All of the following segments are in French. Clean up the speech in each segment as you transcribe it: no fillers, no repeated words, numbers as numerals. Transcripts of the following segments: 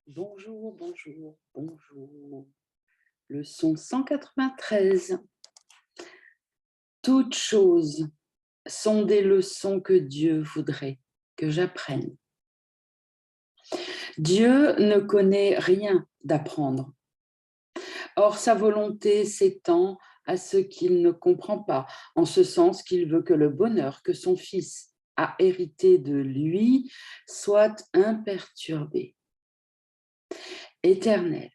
Bonjour, bonjour, bonjour. Leçon 193. Toutes choses sont des leçons que Dieu voudrait que j'apprenne. Dieu ne connaît rien d'apprendre. Or, sa volonté s'étend à ce qu'il ne comprend pas, en ce sens qu'il veut que le bonheur que son Fils a hérité de lui soit imperturbé, éternel,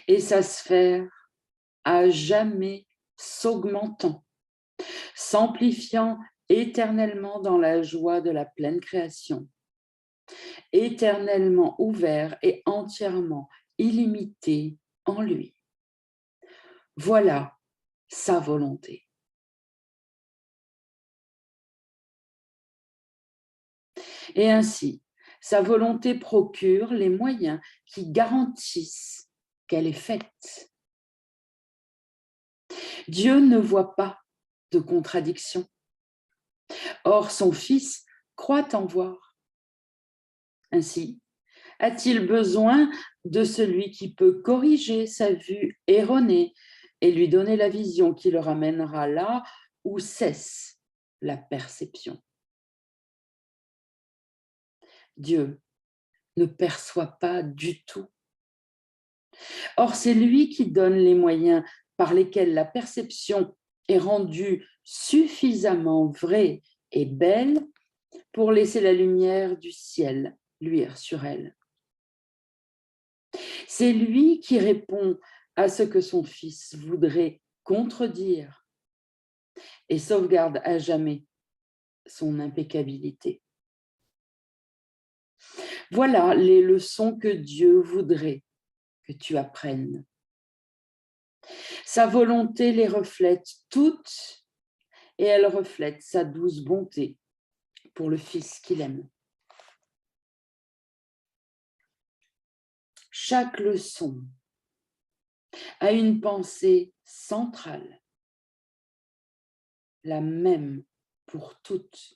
et sa sphère à jamais s'augmentant, s'amplifiant éternellement dans la joie de la pleine création, éternellement ouvert et entièrement illimité en lui. Voilà sa volonté. Et ainsi, sa volonté procure les moyens qui garantissent qu'elle est faite. Dieu ne voit pas de contradiction. Or, son Fils croit en voir. Ainsi, a-t-il besoin de celui qui peut corriger sa vue erronée et lui donner la vision qui le ramènera là où cesse la perception? Dieu ne perçoit pas du tout. Or, c'est lui qui donne les moyens par lesquels la perception est rendue suffisamment vraie et belle pour laisser la lumière du ciel luire sur elle. C'est lui qui répond à ce que son Fils voudrait contredire et sauvegarde à jamais son impeccabilité. Voilà les leçons que Dieu voudrait que tu apprennes. Sa volonté les reflète toutes et elle reflète sa douce bonté pour le Fils qu'il aime. Chaque leçon a une pensée centrale, la même pour toutes.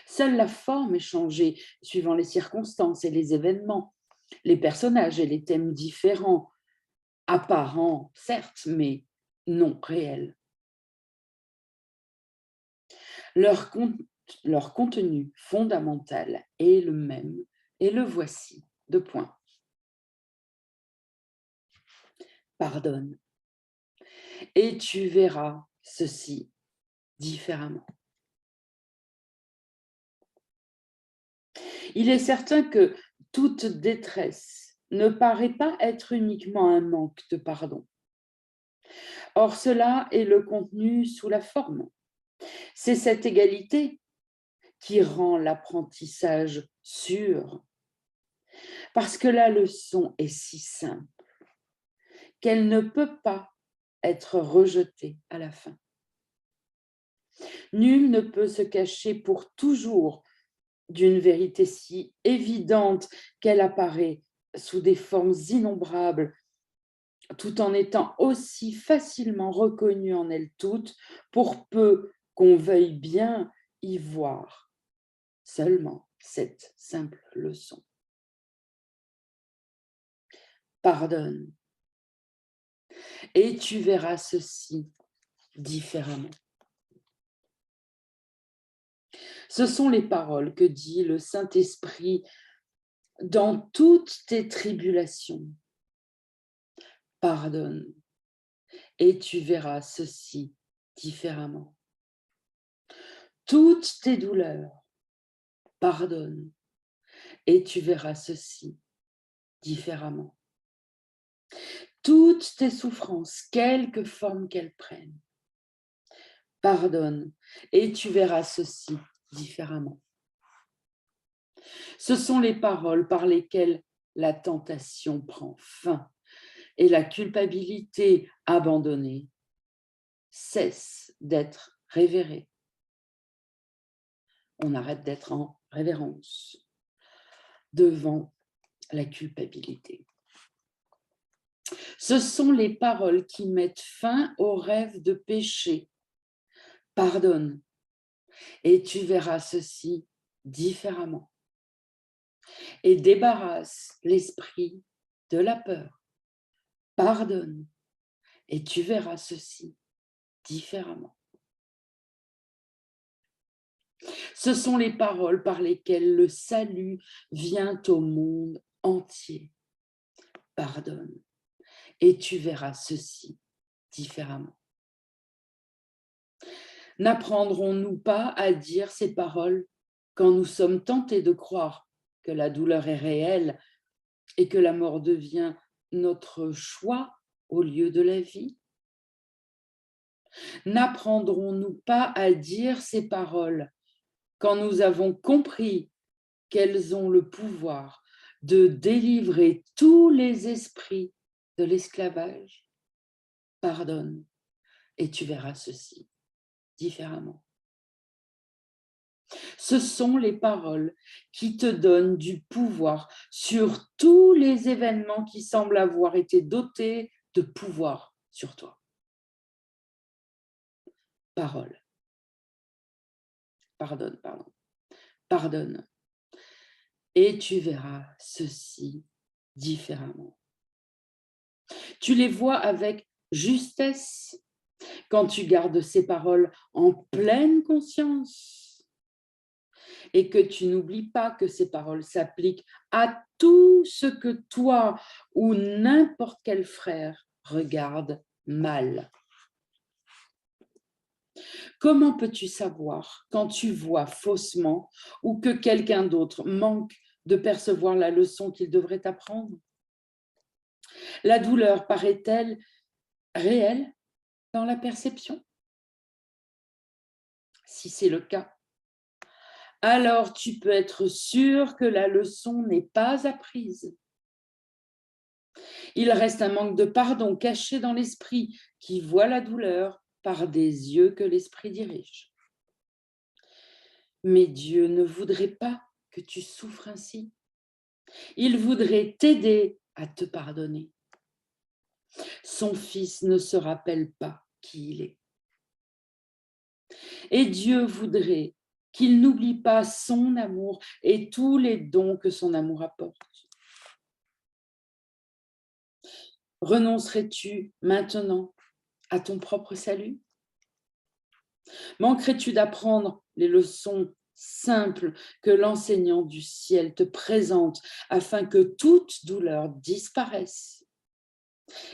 Seule la forme est changée suivant les circonstances et les événements, les personnages et les thèmes différents, apparents certes, mais non réels. Leur contenu fondamental est le même, et le voici, 2 points. Pardonne, et tu verras ceci différemment. Il est certain que toute détresse ne paraît pas être uniquement un manque de pardon. Or, cela est le contenu sous la forme. C'est cette égalité qui rend l'apprentissage sûr, parce que la leçon est si simple qu'elle ne peut pas être rejetée à la fin. Nul ne peut se cacher pour toujours d'une vérité si évidente qu'elle apparaît sous des formes innombrables, tout en étant aussi facilement reconnue en elle toute, pour peu qu'on veuille bien y voir seulement cette simple leçon. Pardonne, et tu verras ceci différemment. Ce sont les paroles que dit le Saint-Esprit dans toutes tes tribulations. Pardonne, et tu verras ceci différemment. Toutes tes douleurs, pardonne, et tu verras ceci différemment. Toutes tes souffrances, quelque forme qu'elles prennent, pardonne, et tu verras ceci différemment. Ce sont les paroles par lesquelles la tentation prend fin et la culpabilité abandonnée cesse d'être révérée. On arrête d'être en révérence devant la culpabilité. Ce sont les paroles qui mettent fin au rêve de péché. Pardonne, et tu verras ceci différemment. et débarrasse l'esprit de la peur. Pardonne et tu verras ceci différemment. Ce sont les paroles par lesquelles le salut vient au monde entier. Pardonne et tu verras ceci différemment. N'apprendrons-nous pas à dire ces paroles quand nous sommes tentés de croire que la douleur est réelle et que la mort devient notre choix au lieu de la vie? N'apprendrons-nous pas à dire ces paroles quand nous avons compris qu'elles ont le pouvoir de délivrer tous les esprits de l'esclavage? Pardonne et tu verras ceci différemment. Ce sont les paroles qui te donnent du pouvoir sur tous les événements qui semblent avoir été dotés de pouvoir sur toi. Parole. Pardonne, pardon. Pardonne. Et tu verras ceci différemment. Tu les vois avec justesse quand tu gardes ces paroles en pleine conscience et que tu n'oublies pas que ces paroles s'appliquent à tout ce que toi ou n'importe quel frère regarde mal. Comment peux-tu savoir quand tu vois faussement ou que quelqu'un d'autre manque de percevoir la leçon qu'il devrait apprendre? La douleur paraît-elle réelle dans la perception? Si c'est le cas, alors tu peux être sûr que la leçon n'est pas apprise. Il reste un manque de pardon caché dans l'esprit qui voit la douleur par des yeux que l'esprit dirige. Mais Dieu ne voudrait pas que tu souffres ainsi. Il voudrait t'aider à te pardonner. Son fils ne se rappelle pas qui il est. Et Dieu voudrait qu'il n'oublie pas son amour et tous les dons que son amour apporte. Renoncerais-tu maintenant à ton propre salut? Manquerais-tu d'apprendre les leçons simples que l'enseignant du ciel te présente afin que toute douleur disparaisse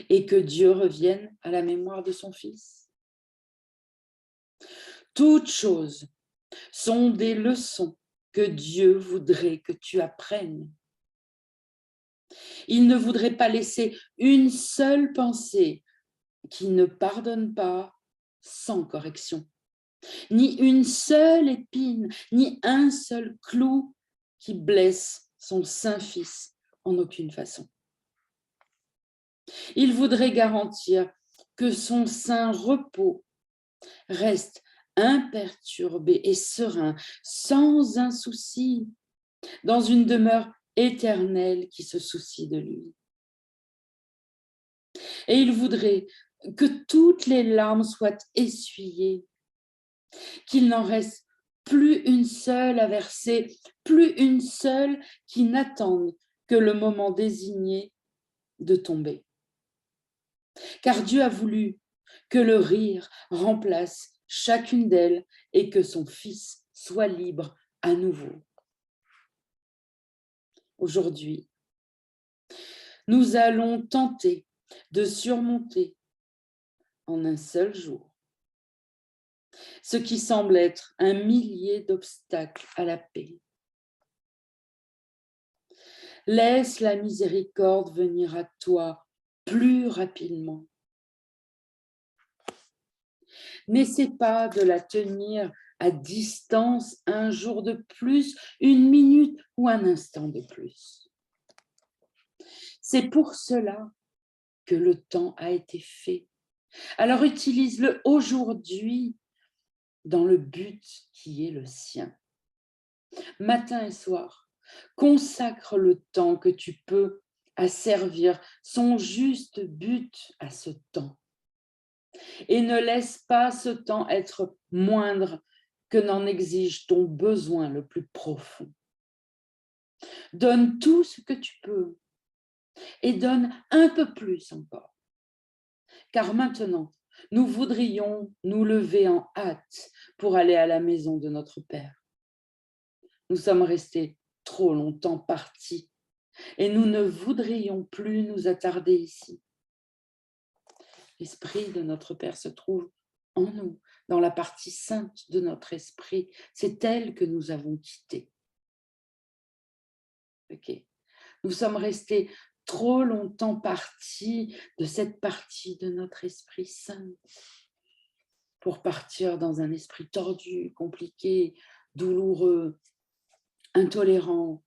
et que Dieu revienne à la mémoire de son Fils? Toutes choses sont des leçons que Dieu voudrait que tu apprennes. Il ne voudrait pas laisser une seule pensée qui ne pardonne pas sans correction, ni une seule épine, ni un seul clou qui blesse son Saint-Fils en aucune façon. Il voudrait garantir que son saint repos reste imperturbé et serein, sans un souci, dans une demeure éternelle qui se soucie de lui. Et il voudrait que toutes les larmes soient essuyées, qu'il n'en reste plus une seule à verser, plus une seule qui n'attende que le moment désigné de tomber. Car Dieu a voulu que le rire remplace chacune d'elles et que son Fils soit libre à nouveau. Aujourd'hui, nous allons tenter de surmonter en un seul jour ce qui semble être un millier d'obstacles à la paix. Laisse la miséricorde venir à toi plus rapidement. N'essaie pas de la tenir à distance un jour de plus, une minute ou un instant de plus. C'est pour cela que le temps a été fait. Alors utilise-le aujourd'hui dans le but qui est le sien. Matin et soir, consacre le temps que tu peux à servir son juste but à ce temps. Et ne laisse pas ce temps être moindre que n'en exige ton besoin le plus profond. Donne tout ce que tu peux et donne un peu plus encore. Car maintenant, nous voudrions nous lever en hâte pour aller à la maison de notre Père. Nous sommes restés trop longtemps partis et nous ne voudrions plus nous attarder ici. L'esprit de notre Père se trouve en nous, dans la partie sainte de notre esprit. C'est elle que nous avons quittée. Okay. Nous sommes restés trop longtemps partis de cette partie de notre esprit saint pour partir dans un esprit tordu, compliqué, douloureux, intolérant,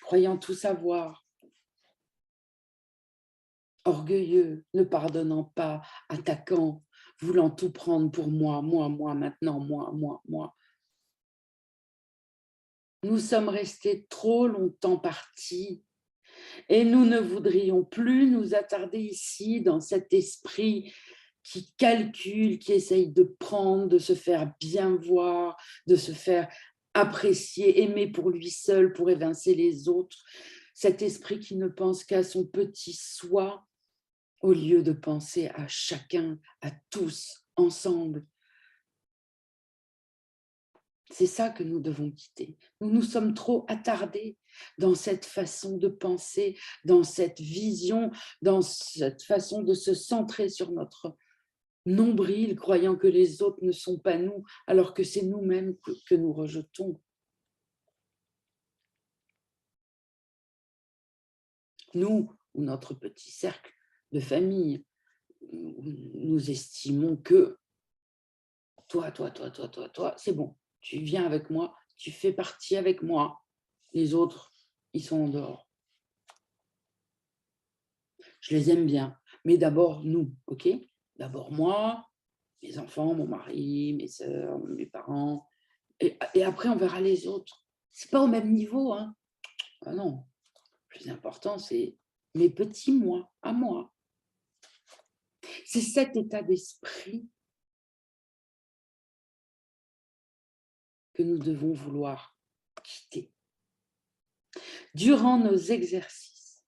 croyant tout savoir, orgueilleux, ne pardonnant pas, attaquant, voulant tout prendre pour moi, maintenant, moi. Nous sommes restés trop longtemps partis et nous ne voudrions plus nous attarder ici dans cet esprit qui calcule, qui essaye de prendre, de se faire bien voir, de se faire apprécier, aimer pour lui seul, pour évincer les autres. Cet esprit qui ne pense qu'à son petit soi, au lieu de penser à chacun, à tous, ensemble. C'est ça que nous devons quitter. Nous nous sommes trop attardés dans cette façon de penser, dans cette vision, dans cette façon de se centrer sur notre nombril, croyant que les autres ne sont pas nous, alors que c'est nous-mêmes que nous rejetons. Nous, ou notre petit cercle de famille, nous estimons que toi, c'est bon, tu viens avec moi, tu fais partie avec moi, les autres, ils sont en dehors. Je les aime bien, mais d'abord nous, ok? D'abord moi, mes enfants, mon mari, mes sœurs, mes parents, et après on verra les autres. C'est pas au même niveau, hein? Ah non, le plus important, c'est mes petits moi, à moi. C'est cet état d'esprit que nous devons vouloir quitter. Durant nos exercices,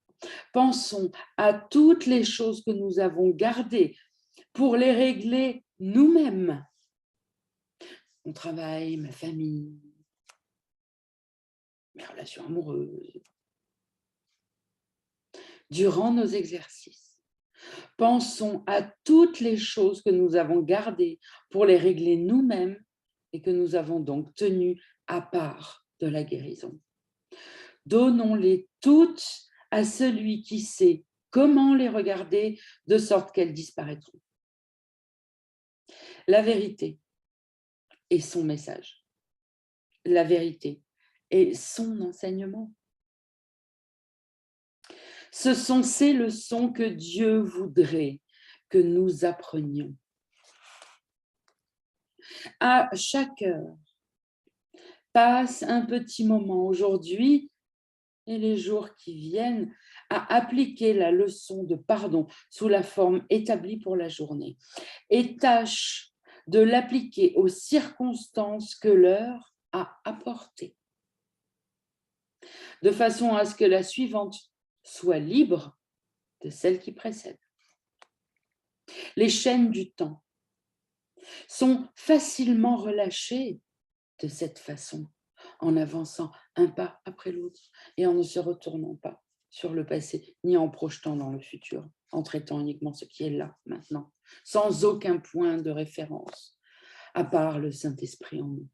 pensons à toutes les choses que nous avons gardées pour les régler nous-mêmes. Mon travail, ma famille, mes relations amoureuses. Durant nos exercices, pensons à toutes les choses que nous avons gardées pour les régler nous-mêmes et que nous avons donc tenues à part de la guérison. Donnons-les toutes à celui qui sait comment les regarder de sorte qu'elles disparaîtront. La vérité est son message. La vérité est son enseignement. Ce sont ces leçons que Dieu voudrait que nous apprenions. À chaque heure, passe un petit moment aujourd'hui et les jours qui viennent à appliquer la leçon de pardon sous la forme établie pour la journée et tâche de l'appliquer aux circonstances que l'heure a apportées, de façon à ce que la suivante soit libre de celle qui précède. Les chaînes du temps sont facilement relâchées de cette façon, en avançant un pas après l'autre et en ne se retournant pas sur le passé, ni en projetant dans le futur, en traitant uniquement ce qui est là, maintenant, sans aucun point de référence, à part le Saint-Esprit en nous,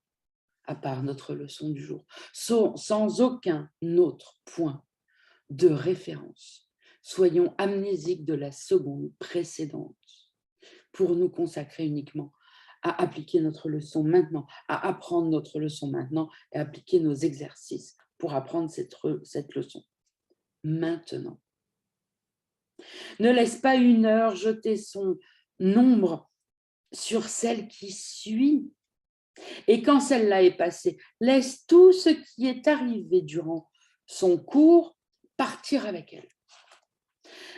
à part notre leçon du jour, sans aucun autre point de référence. Soyons amnésiques de la seconde précédente pour nous consacrer uniquement à appliquer notre leçon maintenant, à apprendre notre leçon maintenant et appliquer nos exercices pour apprendre cette leçon maintenant. Ne laisse pas une heure jeter son ombre sur celle qui suit. Et quand celle-là est passée, laisse tout ce qui est arrivé durant son cours partir avec elle.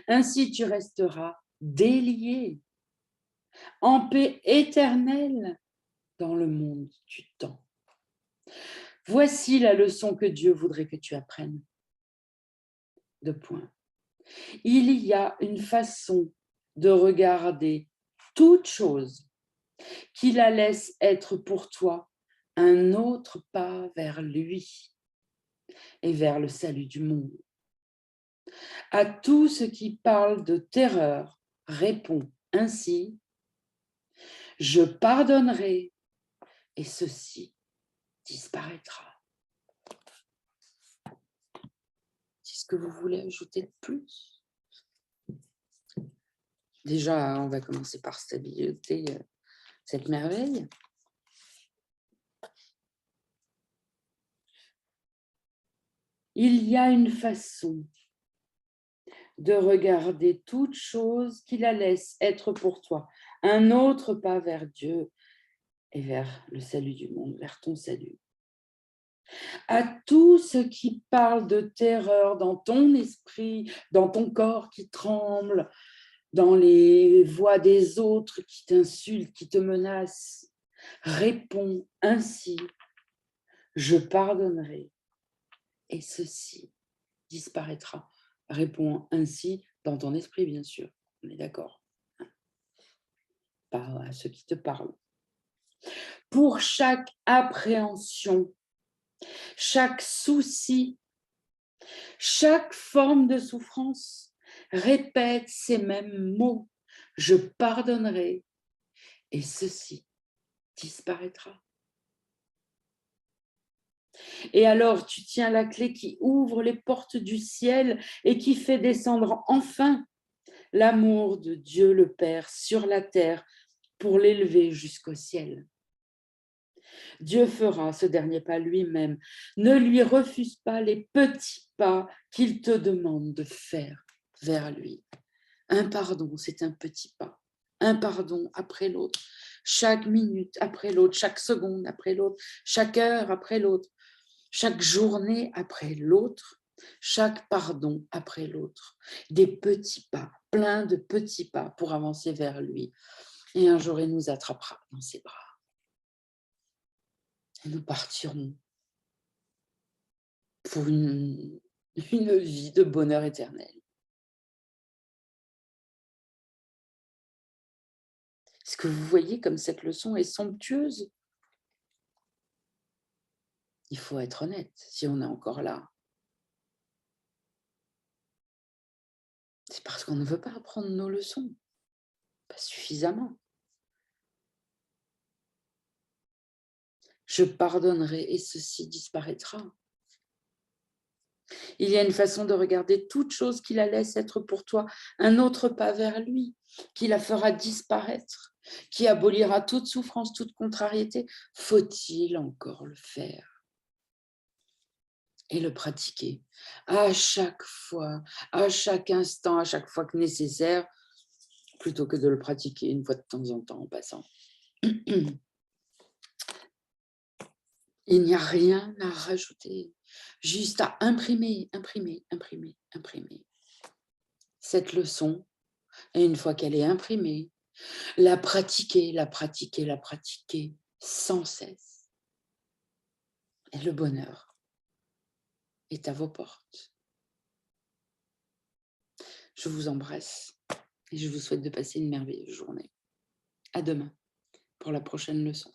Ainsi, tu resteras délié, en paix éternelle dans le monde du temps. Voici la leçon que Dieu voudrait que tu apprennes. 2 points. Il y a une façon de regarder toute chose qui la laisse être pour toi un autre pas vers lui et vers le salut du monde. À tout ce qui parle de terreur, réponds ainsi, je pardonnerai et ceci disparaîtra. C'est ce que vous voulez ajouter de plus? Déjà, on va commencer par stabiliser cette merveille. Il y a une façon de regarder toute chose qui la laisse être pour toi un autre pas vers Dieu et vers le salut du monde, vers ton salut. À tout ce qui parle de terreur dans ton esprit, dans ton corps qui tremble, dans les voix des autres qui t'insultent, qui te menacent, réponds ainsi, je pardonnerai et ceci disparaîtra. Réponds ainsi dans ton esprit, bien sûr, on est d'accord, pas à ceux qui te parlent. Pour chaque appréhension, chaque souci, chaque forme de souffrance, répète ces mêmes mots. Je pardonnerai et ceci disparaîtra. Et alors tu tiens la clé qui ouvre les portes du ciel et qui fait descendre enfin l'amour de Dieu le Père sur la terre pour l'élever jusqu'au ciel. Dieu fera ce dernier pas lui-même. Ne lui refuse pas les petits pas qu'il te demande de faire vers lui. Un pardon, c'est un petit pas. Un pardon après l'autre. Chaque minute après l'autre, chaque seconde après l'autre, chaque heure après l'autre, chaque journée après l'autre, chaque pardon après l'autre. Des petits pas, plein de petits pas pour avancer vers lui. Et un jour, il nous attrapera dans ses bras. Et nous partirons pour une vie de bonheur éternel. Est-ce que vous voyez comme cette leçon est somptueuse? Il faut être honnête, si on est encore là. C'est parce qu'on ne veut pas apprendre nos leçons, pas suffisamment. Je pardonnerai et ceci disparaîtra. Il y a une façon de regarder toute chose qui la laisse être pour toi un autre pas vers lui, qui la fera disparaître, qui abolira toute souffrance, toute contrariété. Faut-il encore le faire et le pratiquer à chaque fois, à chaque instant, à chaque fois que nécessaire, plutôt que de le pratiquer une fois de temps en temps en passant. Il n'y a rien à rajouter, juste à imprimer, imprimer, imprimer, imprimer. Cette leçon, et une fois qu'elle est imprimée, la pratiquer, la pratiquer, la pratiquer sans cesse. Et le bonheur est à vos portes. Je vous embrasse et je vous souhaite de passer une merveilleuse journée. À demain pour la prochaine leçon.